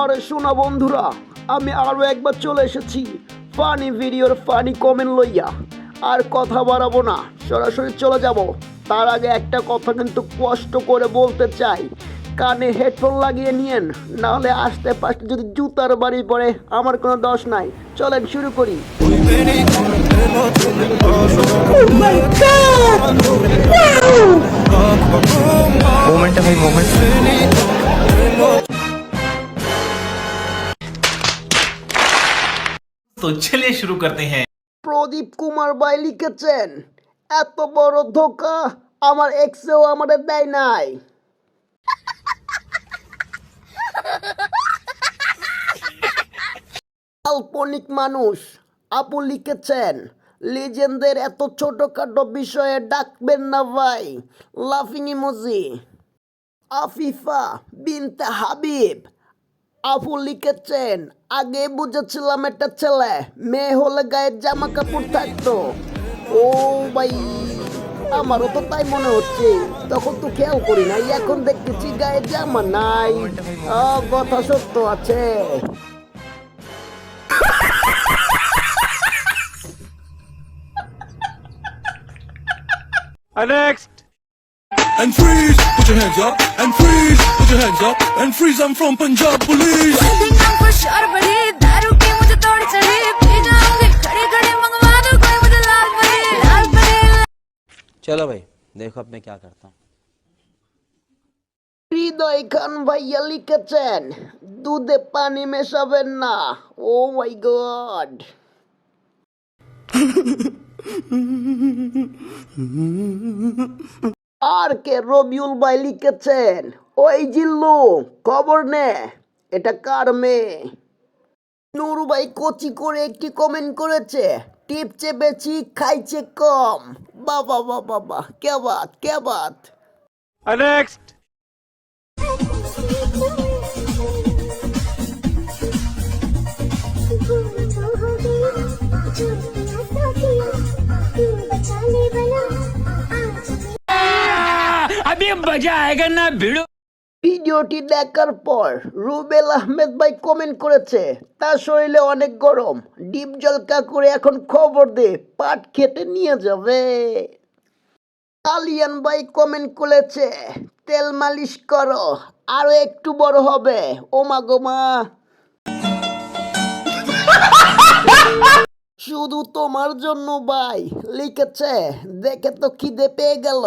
আরে শোনা বন্ধুরা, আমি আরো একবার চলে এসেছি ফানি ভিডিওর ফানি কমেন্ট লইয়া। আর কথা বাড়াবো না, সরাসরি চলে যাব। তার আগে একটা কথা কিন্তু কষ্ট করে বলতে চাই, কানে হেডফোন লাগিয়ে নিয়েন, নাহলে আস্তে পাশে যদি জুতার বাড়ি পড়ে আমার কোনো দোষ নাই। চলেন শুরু করি। मोमेंट है भाई मोमेंट। तो चलिए शुरू करते हैं। প্রদীপ কুমার ভাই লিখেছেন, এত বড় ধোকা আমার এক্সেও আমাদের দেয় নাই। কাল্পনিক মানুষ আপু লিখেছেন, লিজেন্ডদের এত ছোটখাটো বিষয়ে ডাকবেন না ভাই, লাফিং ইমোজি। আফিফা বিনতে হাবিব আপু লিখেছেন, আগে বুঝেছিলাম একটা ছেলে, মেয়ে হলে গায়ের জামা কাপড় থাকতো। ও ভাই, আমারও তো তাই মনে হচ্ছে, তখন তো খেয়াল করি নাই, এখন দেখতেছি গায়ের জামা নাই। কথা সত্য আছে। Next. And freeze, put your hands up. And freeze, put your hands up. And freeze, I'm from Punjab Police. चलो भाई देखो अब मैं क्या करता हूँ। হৃদয় খান ভাইয়া লিখেছেন, দুধে পানি মেশাবেন না। ও মাই গড। আর কে রবিউল ভাই লিখেছেন, ওই জিল্লু খবর নে, এটা কার মেয়ে। নুরু ভাই কচি করে একটি কমেন্ট করেছে, টিপছে বেশি খাইছে কম। বাবা বাবা বাবা, কে বাত কে বাত। Next. अभी मजा आएगा ना भिड़ो। ভিডিওটি দেখার পর রুবেল আহমেদ ভাই কমেন্ট করেছে, তার শরীরে অনেক গরম, ডিপ জলকা করে এখন খবর দে, পাট খেতে নিয়ে যাবে। কালিয়ান ভাই কমেন্ট করেছে, তেল মালিশ করো, আরো একটু বড় হবে। ও মা গো মা। শুধু তোমার জন্য ভাই লিখেছে, দেখে তো খিদে পেয়ে গেল।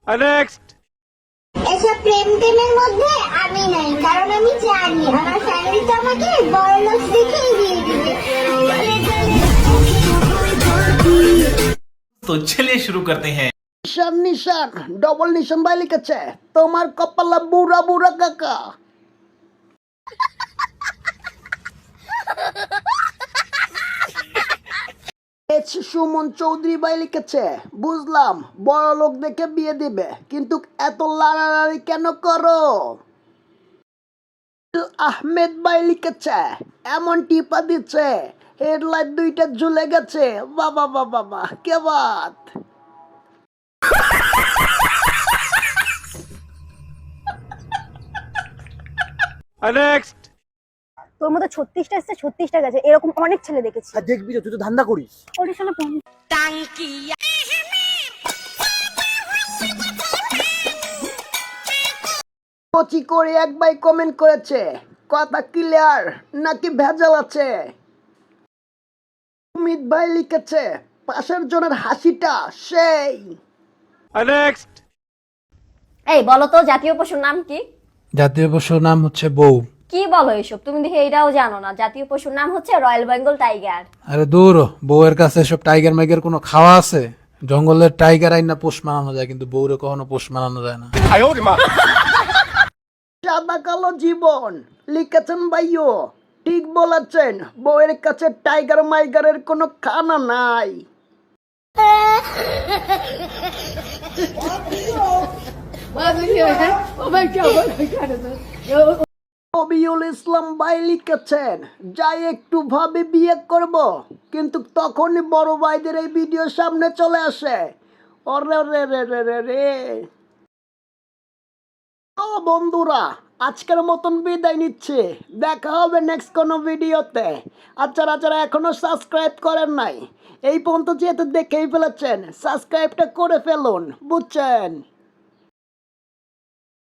Next. এসব প্রেম টেমের মধ্যে আমি নাই, কারণ আমি জানি আমার ফ্যামিলি তো আমাকে বড়লোক দেখেই বিয়ে দিবে। तो चलिए शुरू करते हैं। নিশান নিশান ডবল নিশান ভাই লিখেছে, তোমার কপালে বুড়া বুড়া কাকা। সুমন চৌধুরী ভাই লিখেছে, বুঝলাম বড় লোক দেখে বিয়ে দিবে, কিন্তু এত লাড়ালাড়ি কেন করো। আহমেদ ভাই লিখেছে, এমন টিপা দিচ্ছে হেডলাইট দুইটা ঝুলে গেছে। বাবা বাবা বাবা, কে বাত। Next. তোর মতো 36টা এসছে 36টা গেছে, এরকম অনেক ছেলে দেখেছি। দেখবি তুই তো ধান্দা করিস। কচি করে এক ভাই কমেন্ট করেছে, কথা ক্লিয়ার নাকি ভেজাল আছে। অমিত ভাই লিখেছে, পাশের জনের হাসিটা সেই। Next. এই বলো তো জাতীয় পশুর নাম কি? জাতীয় পশুর নাম হচ্ছে বউ। কি বলো এসব, তুমি দেখে এটাও জানো না? জাতীয় পশুর নাম হচ্ছে রয়্যাল বেঙ্গল টাইগার। আরে দূর, বউয়ের কাছে সব টাইগার মাইগার কোনো খাওয়া আছে? জঙ্গলের টাইগার আইনা পোষ মানানো যায়, কিন্তু বউরে কখনো পোষ মানানো যায় না। সাদা কালো জীবন লিখেছেন ভাইও, ঠিক বলেছেন, বউয়ের কাছে টাইগার মাইগারের কোনো খানা নাই। কবিউল ইসলাম ভাই লিখেছেন, যাই একটু ভাবে বিয়ে করব, কিন্তু তখনই বড় ভাইদের এই ভিডিও সামনে চলে আসে। ওরে রে রে রে রে রে। বন্ধুরা, আজকের মতন বিদায় নিচ্ছে, দেখা হবে নেক্সট কোনো ভিডিওতে। আর যারা এখনো সাবস্ক্রাইব করেন নাই, এই পর্যন্ত যেহেতু দেখেই ফেলেছেন, সাবস্ক্রাইবটা করে ফেলুন, বুঝছেন?